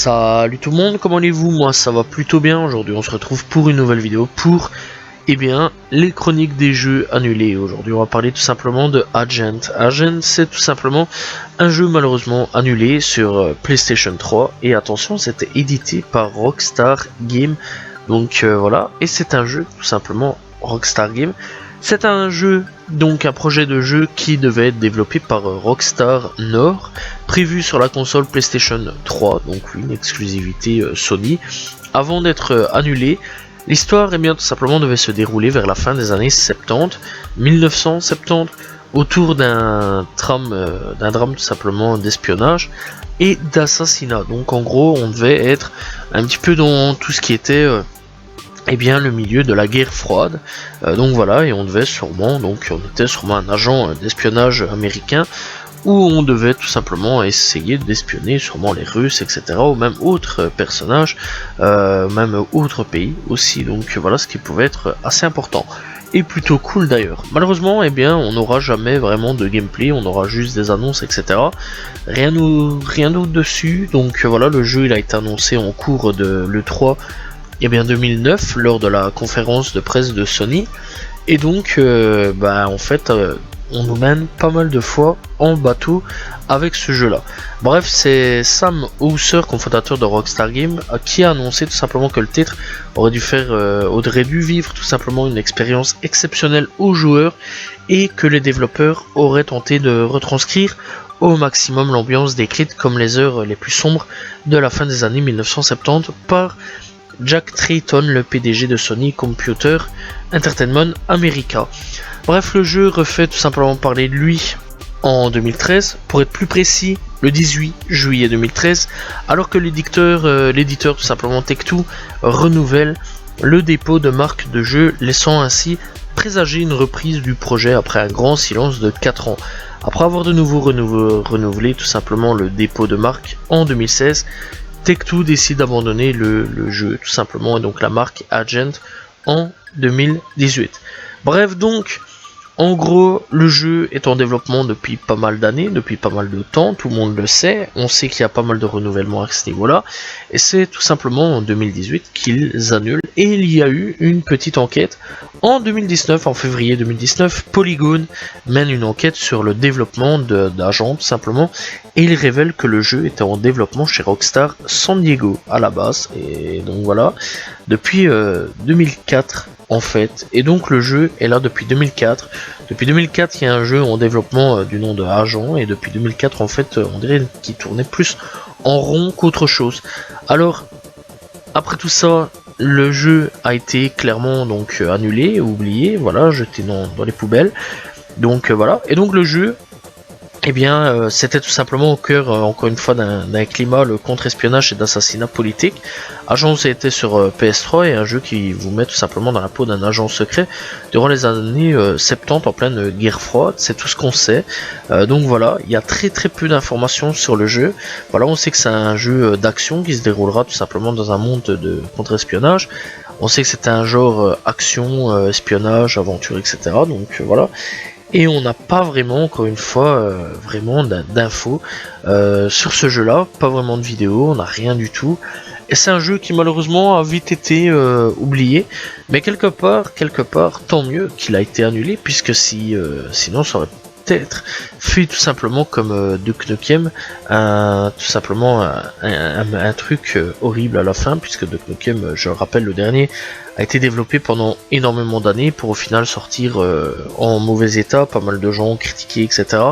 Salut tout le monde, comment allez-vous? Moi ça va plutôt bien. Aujourd'hui on se retrouve pour une nouvelle vidéo pour les chroniques des jeux annulés. Aujourd'hui on va parler tout simplement de Agent. Agent, c'est tout simplement un jeu malheureusement annulé sur PlayStation 3. Et attention, c'était édité par Rockstar Games. Donc voilà, et c'est un jeu tout simplement Rockstar Games. C'est un jeu, donc un projet de jeu qui devait être développé par Rockstar Nord, prévu sur la console PlayStation 3, donc une exclusivité Sony, avant d'être annulé. L'histoire, bien tout simplement, devait se dérouler vers la fin des années 70, 1970, autour d'un drame tout simplement d'espionnage et d'assassinat. Donc en gros, on devait être un petit peu dans tout ce qui était le milieu de la guerre froide. Donc voilà, et on était sûrement un agent d'espionnage américain où on devait tout simplement essayer d'espionner sûrement les Russes, etc., ou même autres personnages, même autres pays aussi. Donc voilà, ce qui pouvait être assez important et plutôt cool d'ailleurs. Malheureusement, on n'aura jamais vraiment de gameplay, on aura juste des annonces, etc. Rien d'autre dessus. Donc voilà, le jeu il a été annoncé en cours de l'E3 2009 lors de la conférence de presse de Sony. Et donc on nous mène pas mal de fois en bateau avec ce jeu là. Bref, c'est Sam Houser, cofondateur de Rockstar Games, qui a annoncé tout simplement que le titre aurait dû vivre tout simplement une expérience exceptionnelle aux joueurs et que les développeurs auraient tenté de retranscrire au maximum l'ambiance décrite comme les heures les plus sombres de la fin des années 1970 par Jack Tretton, le PDG de Sony Computer Entertainment America. Bref, le jeu refait tout simplement parler de lui en 2013, pour être plus précis, le 18 juillet 2013, alors que l'éditeur tout simplement Take-Two renouvelle le dépôt de marque de jeu, laissant ainsi présager une reprise du projet après un grand silence de 4 ans. Après avoir de nouveau renouvelé tout simplement le dépôt de marque en 2016, Take-Two décide d'abandonner le jeu tout simplement, et donc la marque Agent en 2018. Bref, donc en gros, le jeu est en développement depuis pas mal d'années, depuis pas mal de temps, tout le monde le sait, on sait qu'il y a pas mal de renouvellements à ce niveau-là, et c'est tout simplement en 2018 qu'ils annulent, et il y a eu une petite enquête en 2019, en février 2019, Polygon mène une enquête sur le développement d'Agent tout simplement, et il révèle que le jeu était en développement chez Rockstar San Diego à la base, et donc voilà, depuis 2004 en fait, et donc le jeu est là depuis 2004. Depuis 2004, il y a un jeu en développement du nom de Agent, et depuis 2004, en fait, on dirait qu'il tournait plus en rond qu'autre chose. Alors, après tout ça, le jeu a été clairement donc annulé, oublié, voilà, jeté dans les poubelles. Donc voilà, et donc le jeu, c'était tout simplement au cœur, encore une fois, d'un climat le contre-espionnage et d'assassinat politique. Agent était sur PS3 et un jeu qui vous met tout simplement dans la peau d'un agent secret durant les années 70 en pleine guerre froide, c'est tout ce qu'on sait. Donc voilà, il y a très peu d'informations sur le jeu. Voilà, on sait que c'est un jeu d'action qui se déroulera tout simplement dans un monde de contre-espionnage. On sait que c'est un genre action, espionnage, aventure, etc. Donc voilà. Et on n'a pas vraiment, encore une fois, vraiment d'infos sur ce jeu-là, pas vraiment de vidéos, on n'a rien du tout. Et c'est un jeu qui malheureusement a vite été oublié, mais quelque part, tant mieux qu'il a été annulé, puisque sinon ça aurait peut-être fait tout simplement comme Duke Nukem, un truc horrible à la fin, puisque Duke Nukem, je le rappelle, le dernier, a été développé pendant énormément d'années pour au final sortir en mauvais état, pas mal de gens ont critiqué, etc.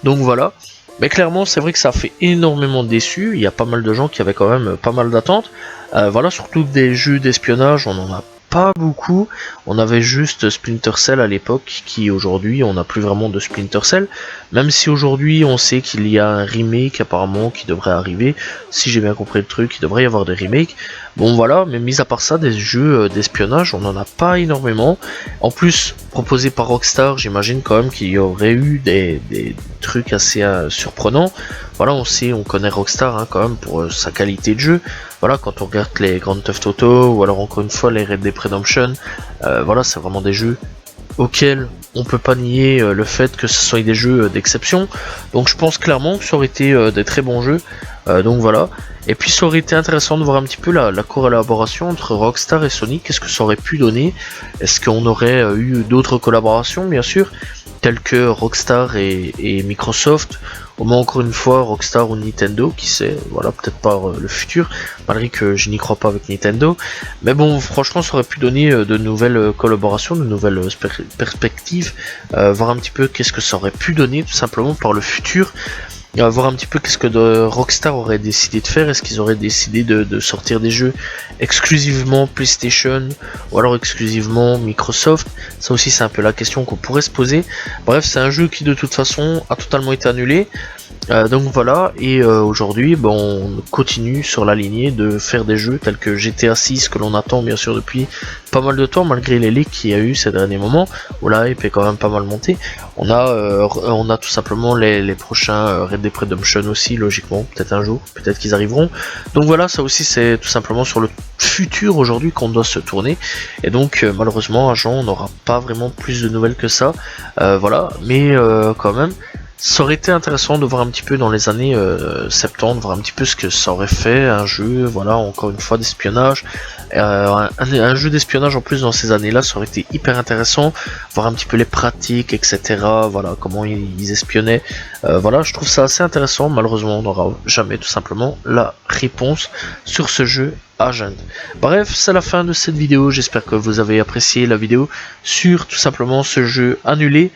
Donc voilà, mais clairement c'est vrai que ça a fait énormément déçu, il y a pas mal de gens qui avaient quand même pas mal d'attentes, voilà, surtout des jeux d'espionnage, on en a pas beaucoup, on avait juste Splinter Cell à l'époque, qui aujourd'hui on n'a plus vraiment de Splinter Cell, même si aujourd'hui on sait qu'il y a un remake apparemment qui devrait arriver, si j'ai bien compris le truc, il devrait y avoir des remakes. Bon voilà, mais mis à part ça, des jeux d'espionnage, on en a pas énormément. En plus, proposé par Rockstar, j'imagine quand même qu'il y aurait eu des trucs assez surprenants. Voilà, on connaît Rockstar hein, quand même pour sa qualité de jeu. Voilà, quand on regarde les Grand Theft Auto, ou alors encore une fois les Red Dead Redemption, voilà, c'est vraiment des jeux auxquels on peut pas nier le fait que ce soit des jeux d'exception. Donc je pense clairement que ça aurait été des très bons jeux. Donc voilà. Et puis ça aurait été intéressant de voir un petit peu la collaboration entre Rockstar et Sony. Qu'est-ce que ça aurait pu donner? Est-ce qu'on aurait eu d'autres collaborations, bien sûr, telles que Rockstar et Microsoft, au moins encore une fois Rockstar ou Nintendo, qui sait, voilà, peut-être pas le futur, malgré que je n'y crois pas avec Nintendo. Mais bon, franchement, ça aurait pu donner de nouvelles collaborations, de nouvelles perspectives, voir un petit peu qu'est-ce que ça aurait pu donner tout simplement par le futur. Voir un petit peu qu'est-ce que Rockstar aurait décidé de faire. Est-ce qu'ils auraient décidé de sortir des jeux exclusivement PlayStation ou alors exclusivement Microsoft? Ça aussi c'est un peu la question qu'on pourrait se poser. Bref, c'est un jeu qui de toute façon a totalement été annulé. Donc voilà, et aujourd'hui on continue sur la lignée de faire des jeux tels que GTA 6 que l'on attend bien sûr depuis pas mal de temps, malgré les leaks qu'il y a eu ces derniers moments où la hype est quand même pas mal montée. On a tout simplement les prochains Red Dead Redemption aussi, logiquement, peut-être un jour, peut-être qu'ils arriveront. Donc voilà, ça aussi c'est tout simplement sur le futur aujourd'hui qu'on doit se tourner, et donc malheureusement Agent on n'aura pas vraiment plus de nouvelles que ça. Voilà, mais quand même ça aurait été intéressant de voir un petit peu dans les années 70, voir un petit peu ce que ça aurait fait, un jeu, voilà, encore une fois d'espionnage, un jeu d'espionnage en plus dans ces années-là, ça aurait été hyper intéressant, voir un petit peu les pratiques, etc., voilà, comment ils espionnaient, voilà, je trouve ça assez intéressant. Malheureusement, on n'aura jamais tout simplement la réponse sur ce jeu Agent. Bref, c'est la fin de cette vidéo, j'espère que vous avez apprécié la vidéo sur tout simplement ce jeu annulé.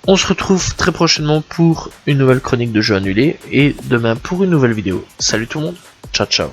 On se retrouve très prochainement pour une nouvelle chronique de jeux annulés et demain pour une nouvelle vidéo. Salut tout le monde, ciao ciao.